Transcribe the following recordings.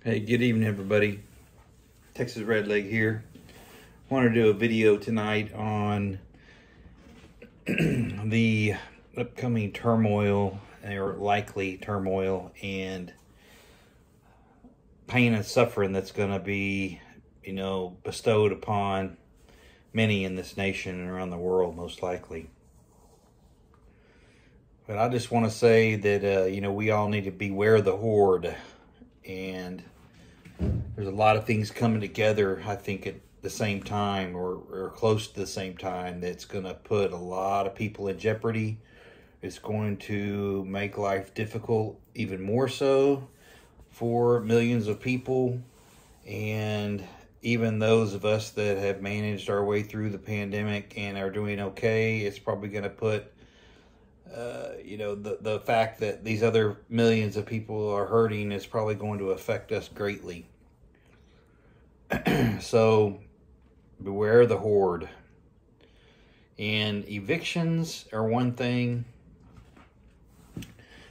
Hey, good evening, everybody. Texas Redleg here. Want to do a video tonight on the upcoming turmoil, or likely turmoil, and pain and suffering that's going to be, bestowed upon many in this nation and around the world, most likely. But I just want to say that, we all need to beware the horde. And there's a lot of things coming together, I think, at the same time or close to the same time that's going to put a lot of people in jeopardy. It's going to make life difficult even more so for millions of people. And even those of us that have managed our way through the pandemic and are doing okay, it's probably going to put the fact that these other millions of people are hurting is probably going to affect us greatly. So beware the horde. And evictions are one thing.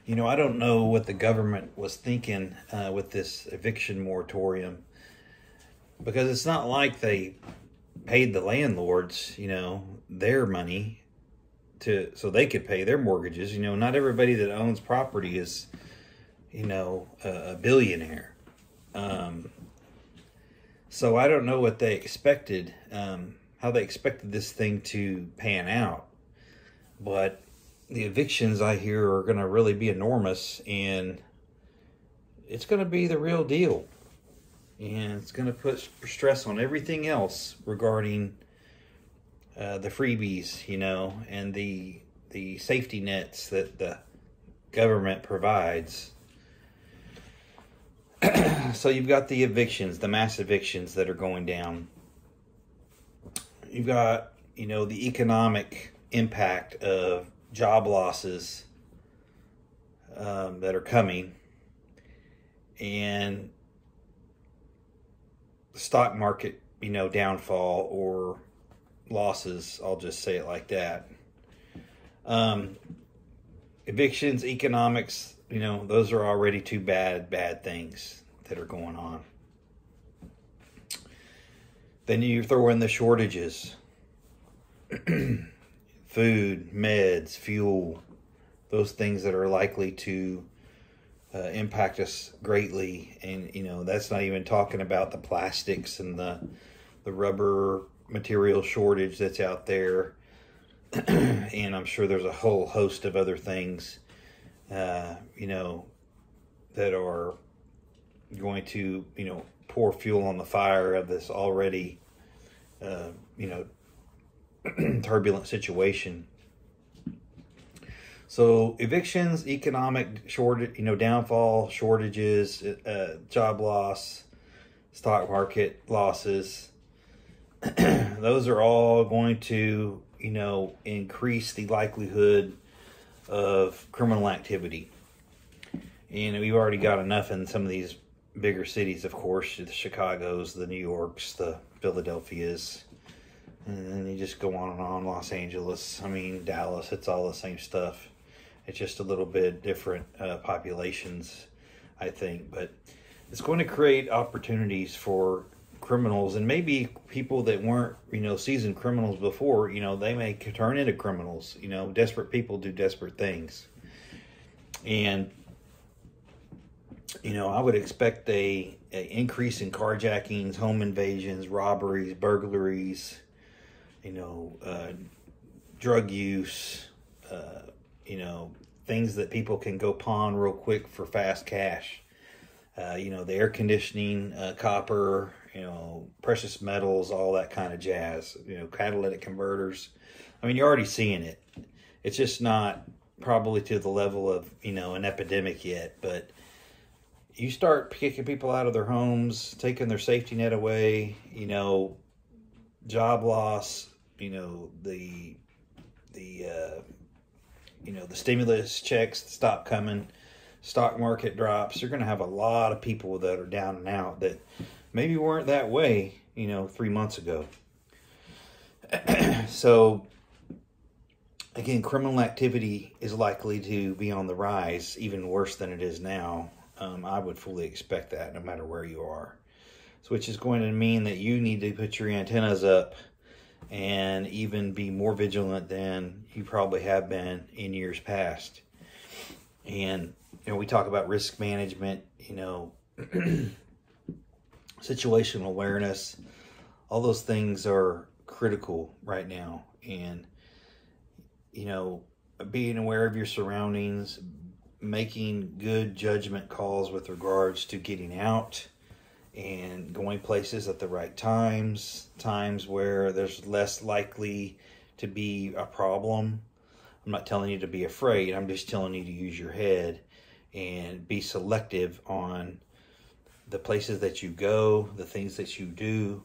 I don't know what the government was thinking with this eviction moratorium, because it's not like they paid the landlords, their money so they could pay their mortgages. Not everybody that owns property is, a billionaire. So I don't know what they expected, how they expected this thing to pan out. But the evictions, I hear, are going to really be enormous, and it's going to be the real deal. And it's going to put stress on everything else regarding the freebies, and the safety nets that the government provides. So you've got the evictions, the mass evictions that are going down. You've got, the economic impact of job losses that are coming, and the stock market, downfall or losses. I'll just say it like that. Evictions, economics, those are already two bad things that are going on. Then you throw in the shortages. Food, meds, fuel, those things that are likely to impact us greatly. And, that's not even talking about the plastics and the rubber material shortage that's out there. And I'm sure there's a whole host of other things, that are going to, pour fuel on the fire of this already, turbulent situation. So evictions, economic shortage, downfall, shortages, job loss, stock market losses. Those are all going to, increase the likelihood of criminal activity. And we've already got enough in some of these bigger cities, of course, the Chicagos, the New Yorks, the Philadelphias, and then you just go on and on. Los Angeles, Dallas, it's all the same stuff. It's just a little bit different populations, I think. But it's going to create opportunities for criminals, and maybe people that weren't, seasoned criminals before, they may turn into criminals. Desperate people do desperate things. And, I would expect a increase in carjackings, home invasions, robberies, burglaries, drug use, things that people can go pawn real quick for fast cash. The air conditioning, copper, precious metals, all that kind of jazz, catalytic converters. You're already seeing it. It's just not probably to the level of, an epidemic yet, but you start kicking people out of their homes, taking their safety net away, job loss, the stimulus checks stop coming, stock market drops. You're going to have a lot of people that are down and out that maybe weren't that way, 3 months ago. So again, criminal activity is likely to be on the rise, even worse than it is now. I would fully expect that no matter where you are. So which is going to mean that you need to put your antennas up and even be more vigilant than you probably have been in years past. And, we talk about risk management, situational awareness. All those things are critical right now. And, being aware of your surroundings, making good judgment calls with regards to getting out and going places at the right times where there's less likely to be a problem. I'm not telling you to be afraid. I'm just telling you to use your head and be selective on the places that you go, the things that you do,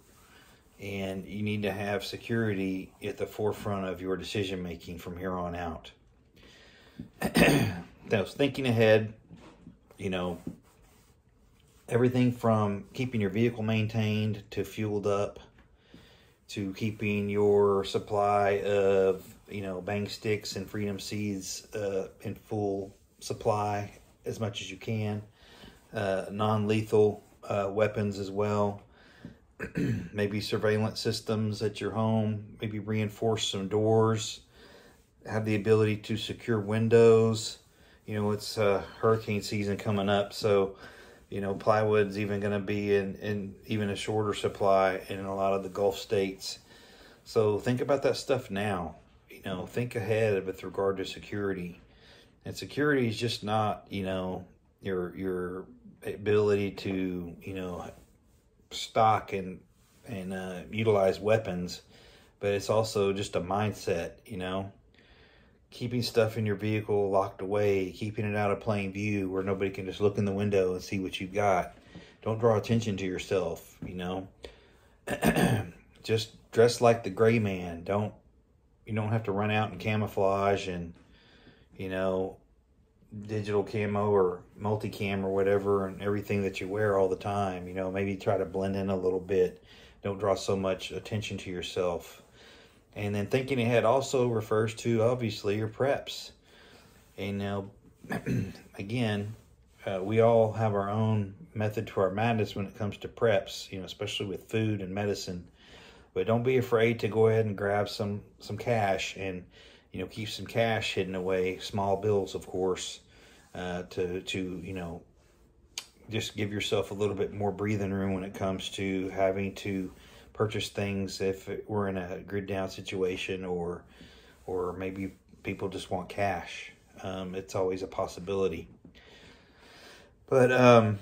and you need to have security at the forefront of your decision making from here on out. Now, thinking ahead, everything from keeping your vehicle maintained to fueled up to keeping your supply of, bang sticks and freedom seeds in full supply as much as you can. Non-lethal weapons as well. Maybe surveillance systems at your home. Maybe reinforce some doors. Have the ability to secure windows. It's hurricane season coming up, so plywood's even going to be in even a shorter supply in a lot of the Gulf states. So think about that stuff now. Think ahead with regard to security. And security is just not, your ability to, stock and utilize weapons, but it's also just a mindset, keeping stuff in your vehicle locked away, keeping it out of plain view where nobody can just look in the window and see what you've got. Don't draw attention to yourself, Just dress like the gray man. You don't have to run out in camouflage and, digital camo or multicam or whatever and everything that you wear all the time. Maybe try to blend in a little bit. Don't draw so much attention to yourself. And then thinking ahead also refers to, obviously, your preps. And again, we all have our own method to our madness when it comes to preps, especially with food and medicine. But don't be afraid to go ahead and grab some cash and, keep some cash hidden away, small bills, of course, to just give yourself a little bit more breathing room when it comes to having to purchase things if we're in a grid down situation or maybe people just want cash. It's always a possibility. But,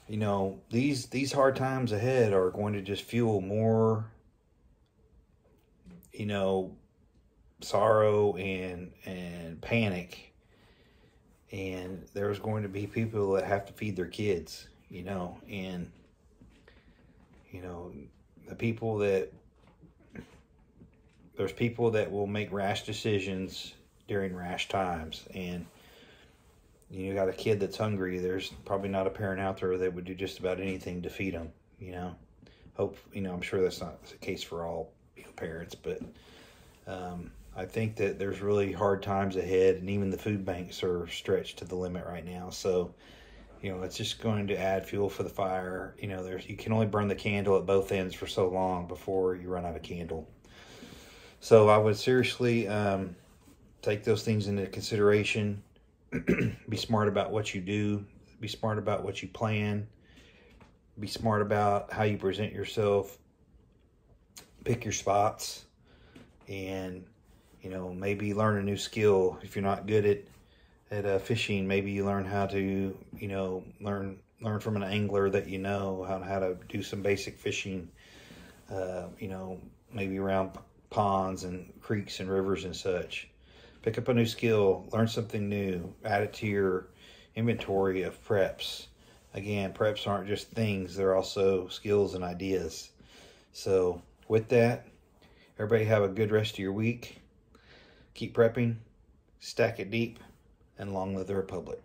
these hard times ahead are going to just fuel more, sorrow and panic. And there's going to be people that have to feed their kids, and, the people that, there's people that will make rash decisions during rash times. And you got a kid that's hungry, there's probably not a parent out there that would do just about anything to feed them, I'm sure that's not the case for all parents, but I think that there's really hard times ahead, and even the food banks are stretched to the limit right now. So, it's just going to add fuel for the fire. You can only burn the candle at both ends for so long before you run out of candle. So I would seriously take those things into consideration. Be smart about what you do. Be smart about what you plan. Be smart about how you present yourself. Pick your spots. And, maybe learn a new skill. If you're not good at fishing, maybe you learn how to, learn from an angler that how to do some basic fishing, maybe around ponds and creeks and rivers and such. Pick up a new skill, learn something new, add it to your inventory of preps. Again, preps aren't just things, they're also skills and ideas. So with that, everybody have a good rest of your week. Keep prepping, stack it deep, and long live the Republic.